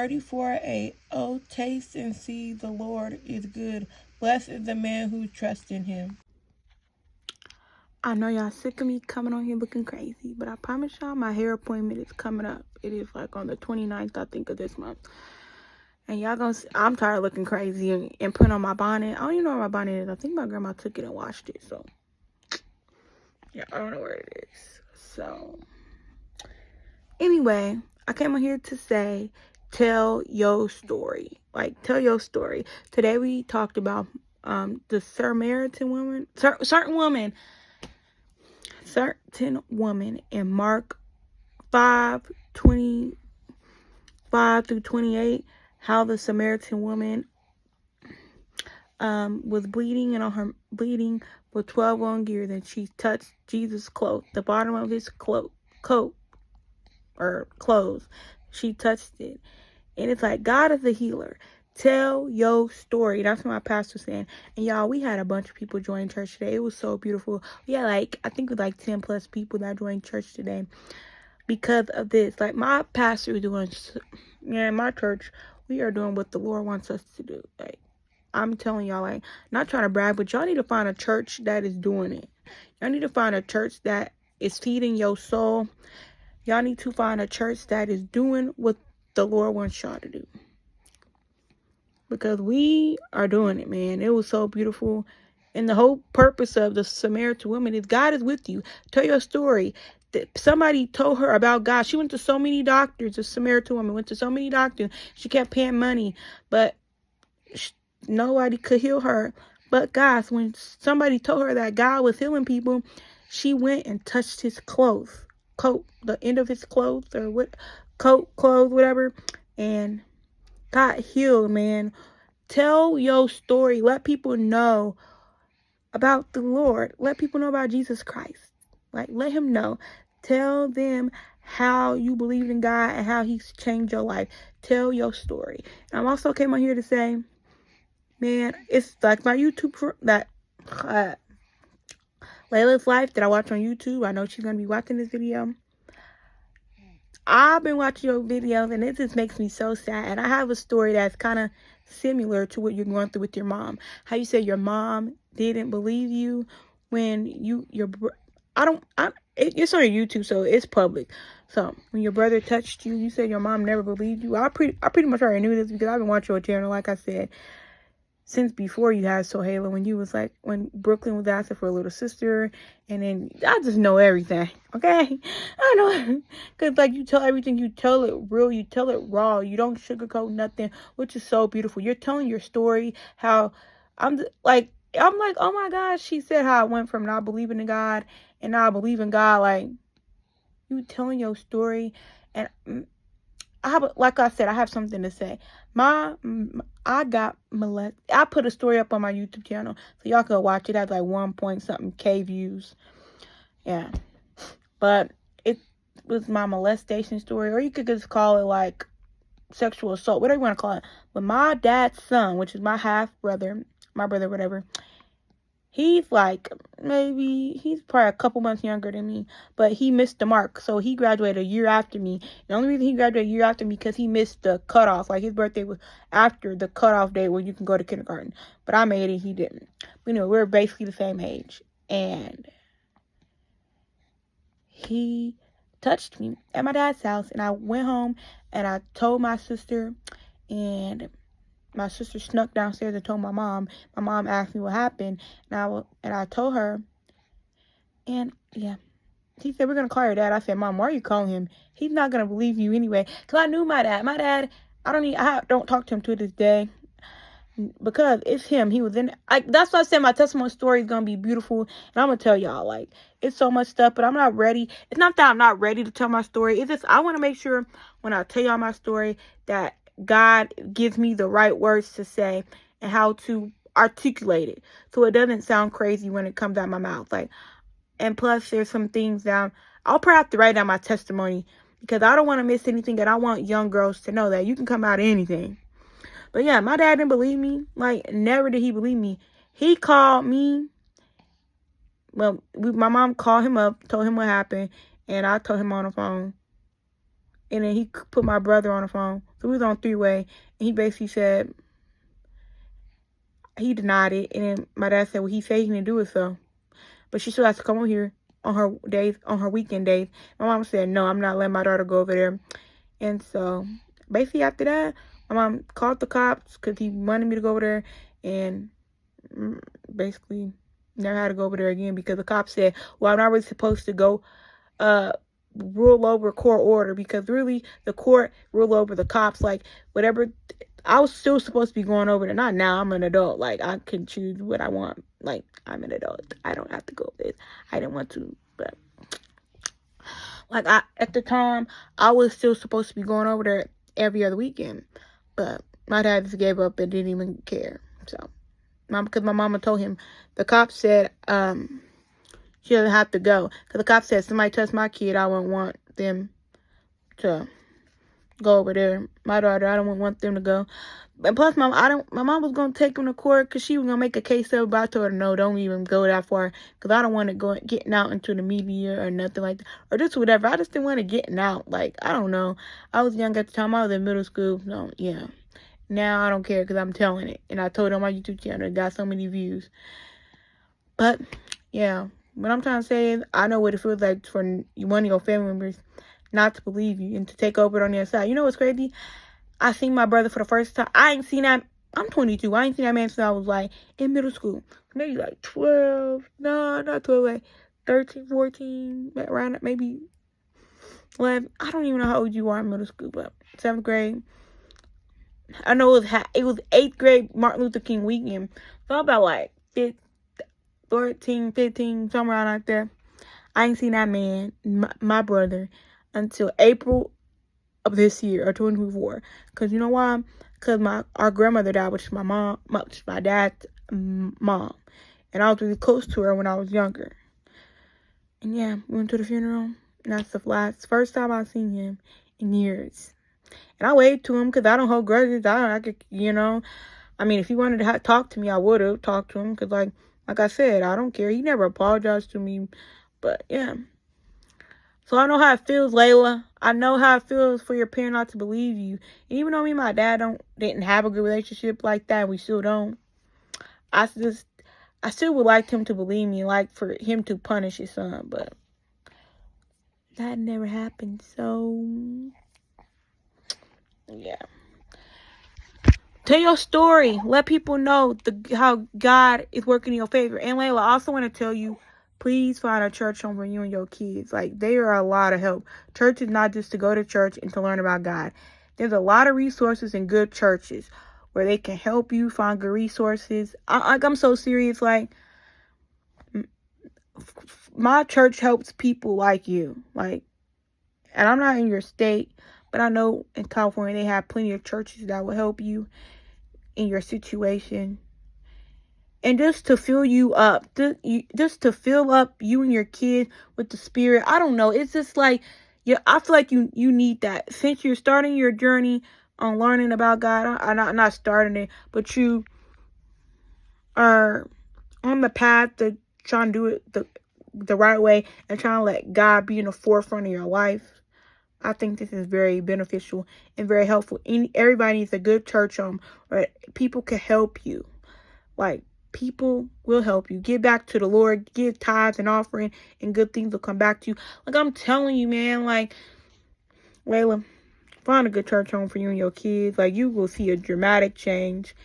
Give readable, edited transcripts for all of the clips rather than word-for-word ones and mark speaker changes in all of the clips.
Speaker 1: 34:8. Oh, taste and see the Lord is good. Blessed is the man who trusts in him. I know y'all sick of me coming on here looking crazy, but I promise y'all my hair appointment is coming up. It is like on the 29th, I think, of this month. And y'all gonna see, I'm tired of looking crazy and putting on my bonnet. I don't even know where my bonnet is. I think my grandma took it and washed it, so yeah, I don't know where it is. So anyway, I came on here to say, tell your story. Like, tell your story. Today we talked about the Samaritan woman, certain woman in Mark 5:25 through 28, how the Samaritan woman was bleeding, and on her bleeding for 12 long years, and she touched Jesus' cloak, the bottom of his coat or clothes. She touched it. And it's like, God is a healer. Tell your story. That's what my pastor was saying. And y'all, we had a bunch of people join church today. It was so beautiful. We had I think it was like 10 plus people that joined church today because of this. Like, my pastor is doing, in my church, we are doing what the Lord wants us to do. Like, I'm telling y'all, like, not trying to brag, but y'all need to find a church that is doing it. Y'all need to find a church that is feeding your soul. Y'all need to find a church that is doing what the Lord wants y'all to do. Because we are doing it, man. It was so beautiful. And the whole purpose of the Samaritan woman is God is with you. Tell your story. Somebody told her about God. She went to so many doctors. The Samaritan woman went to so many doctors. She kept paying money, but nobody could heal her but God. So when somebody told her that God was healing people, she went and touched his coat, the end of his clothes, or what, clothes, whatever, and got healed, man. Tell your story. Let people know about the Lord. Let people know about Jesus Christ. Like, let him know. Tell them how you believe in God and how he's changed your life. Tell your story. And I'm also came on here to say, man, it's like my YouTube, that Layla's Life that I watch on YouTube. I know she's going to be watching this video. I've been watching your videos, and it just makes me so sad. And I have a story that's kind of similar to what you're going through with your mom. How you said your mom didn't believe you when it's on your YouTube, so it's public. So when your brother touched you, you said your mom never believed you. I pretty much already knew this because I've been watching your channel, like I said, since before you had Sohaila, when Brooklyn was asking for a little sister, and then I just know everything, okay? I know, because like, you tell everything, you tell it real, you tell it raw, you don't sugarcoat nothing, which is so beautiful. You're telling your story, how I'm like, oh my gosh, she said how I went from not believing in God and now I believe in God. Like, you telling your story, and like I said, I have something to say. I got molested. I put a story up on my YouTube channel, so y'all can watch it. It has like 1 point something K views. Yeah, but it was my molestation story, or you could just call it like sexual assault, whatever you want to call it. But my dad's son, which is my half brother, my brother, whatever, he's probably a couple months younger than me, but he missed the mark. So he graduated a year after me. The only reason he graduated a year after me because he missed the cutoff. Like, his birthday was after the cutoff date where you can go to kindergarten. But I made it, he didn't. But we're basically the same age. And he touched me at my dad's house, and I went home and I told my sister, and my sister snuck downstairs and told my mom. My mom asked me what happened, and I told her, and yeah, he said, we're gonna call your dad. I said, Mom, why are you calling him? He's not gonna believe you anyway. Cause I knew my dad. My dad, I don't talk to him to this day because it's him. He was in. That's why I said my testimony story is gonna be beautiful, and I'm gonna tell y'all, like, it's so much stuff, but I'm not ready. It's not that I'm not ready to tell my story. It's just I want to make sure when I tell y'all my story that God gives me the right words to say and how to articulate it so it doesn't sound crazy when it comes out my mouth. Like, and plus there's some things down. I'll probably have to write down my testimony because I don't want to miss anything, and I want young girls to know that you can come out of anything. But yeah, my dad didn't believe me. Like, never did he believe me. He called me. Well, my mom called him up, told him what happened, and I told him on the phone. And then he put my brother on the phone. So we was on three-way. And he basically said, he denied it. And then my dad said, well, he said he didn't do it, so. But she still has to come over here on her days, on her weekend days. My mom said, no, I'm not letting my daughter go over there. And so basically after that, my mom called the cops because he wanted me to go over there. And basically never had to go over there again because the cops said, well, I'm not really supposed to go rule over court order, because really the court rule over the cops. Like, whatever, I was still supposed to be going over there. Not now, I'm an adult. Like, I can choose what I want. Like, I'm an adult. I don't have to go with this. I didn't want to, but like, at the time, I was still supposed to be going over there every other weekend. But my dad just gave up and didn't even care. So, because my mama told him, the cops said, she doesn't have to go. Because the cop said, somebody touched my kid, I wouldn't want them to go over there. My daughter, I don't want them to go. And plus, my mom was going to take him to court because she was going to make a case of it. But I told her, no, don't even go that far. Because I don't want it getting out into the media or nothing like that. Or just whatever. I just didn't want it getting out. Like, I don't know. I was young at the time. I was in middle school. So, yeah. Now I don't care because I'm telling it. And I told it on my YouTube channel. It got so many views. But, yeah. What I'm trying to say is, I know what it feels like for one of your family members not to believe you and to take over on their side. You know what's crazy? I seen my brother for the first time. I ain't seen that. I'm 22. I ain't seen that man since I was like in middle school. Maybe like 12. No, not 12. Like 13, 14. Around maybe 11. I don't even know how old you are in middle school, but 7th grade. I know it was 8th grade Martin Luther King weekend. So about like 14, 15, somewhere around out there. I ain't seen that man, my brother, until April of this year, or 2024. Because you know why? Because our grandmother died, which is my dad's mom. And I was really close to her when I was younger. And yeah, we went to the funeral. And that's the first time I've seen him in years. And I waved to him because I don't hold grudges. I could, I mean, if he wanted to talk to me, I would have talked to him. Because, like I said, I don't care. He never apologized to me. But, yeah. So I know how it feels, Layla. I know how it feels for your parent not to believe you. And even though me and my dad didn't have a good relationship like that, we still don't. I still would like him to believe me, like for him to punish his son. But that never happened. So, yeah. Tell your story. Let people know how God is working in your favor. And Layla, I also want to tell you, please find a church home for you and your kids. Like, they are a lot of help. Church is not just to go to church and to learn about God. There's a lot of resources in good churches where they can help you find good resources. I'm so serious. Like, my church helps people like you. Like, and I'm not in your state, but I know in California they have plenty of churches that will help you in your situation. And just to fill you up, just to fill up you and your kid with the Spirit. I don't know. It's just like, yeah, I feel like you need that. Since you're starting your journey on learning about God, I'm not starting it, but you are on the path to trying to do it the right way and trying to let God be in the forefront of your life. I think this is very beneficial and very helpful. Everybody needs a good church home where people can help you. Like, people will help you. Give back to the Lord. Give tithes and offering, and good things will come back to you. Like, I'm telling you, man. Like, Layla, find a good church home for you and your kids. Like, you will see a dramatic change.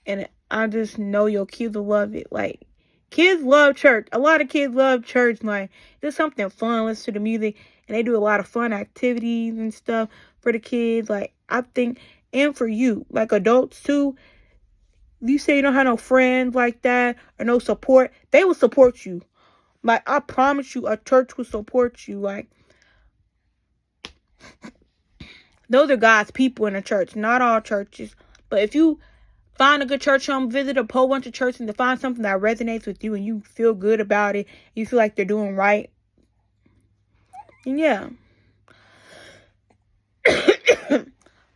Speaker 1: And I just know your kids will love it. Like, kids love church. A lot of kids love church. Like, there's something fun. Listen to the music. And they do a lot of fun activities and stuff for the kids. Like, I think, and for you, like adults too. You say you don't have no friends like that or no support, they will support you. Like, I promise you, a church will support you. Like, those are God's people in a church. Not all churches. But if you find a good church home, visit a whole bunch of churches and to find something that resonates with you and you feel good about it, you feel like they're doing right. And yeah.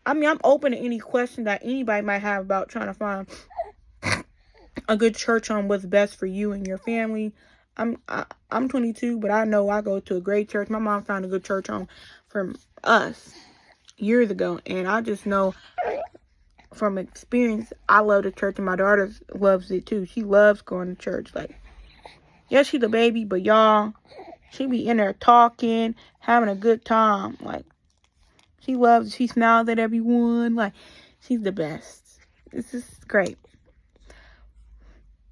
Speaker 1: I mean, I'm open to any question that anybody might have about trying to find a good church home, what's best for you and your family. I'm 22, but I know I go to a great church. My mom found a good church home from us years ago. And I just know from experience, I love the church, and my daughter loves it too. She loves going to church. Like, yes, she's a baby, but y'all, she be in there talking, having a good time. Like, she smiles at everyone. Like, she's the best. This is great.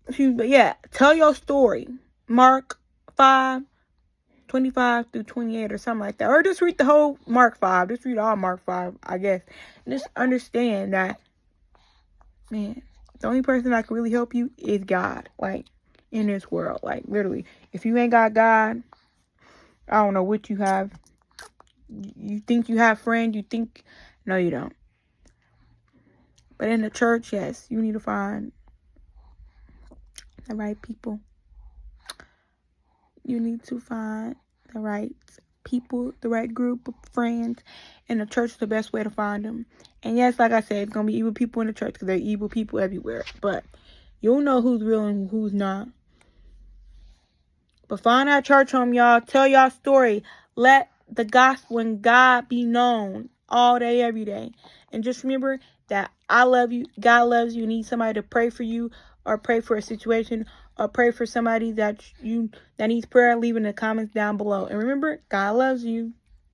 Speaker 1: But yeah, tell your story. Mark 5:25 through 28 or something like that. Or just read the whole Mark 5. Just read all Mark 5, I guess. And just understand that, man, the only person that can really help you is God. Like, in this world. Like, literally. If you ain't got God, I don't know what you have. You think you have friends. You think... No, you don't. But in the church, yes, you need to find the right people. You need to find the right people, the right group of friends. And the church is the best way to find them. And yes, like I said, it's going to be evil people in the church because there are evil people everywhere. But you'll know who's real and who's not. But find that church home, y'all. Tell y'all story. Let the gospel and God be known all day, every day. And just remember that I love you. God loves you. You need somebody to pray for you, or pray for a situation, or pray for somebody that needs prayer. Leave in the comments down below. And remember, God loves you.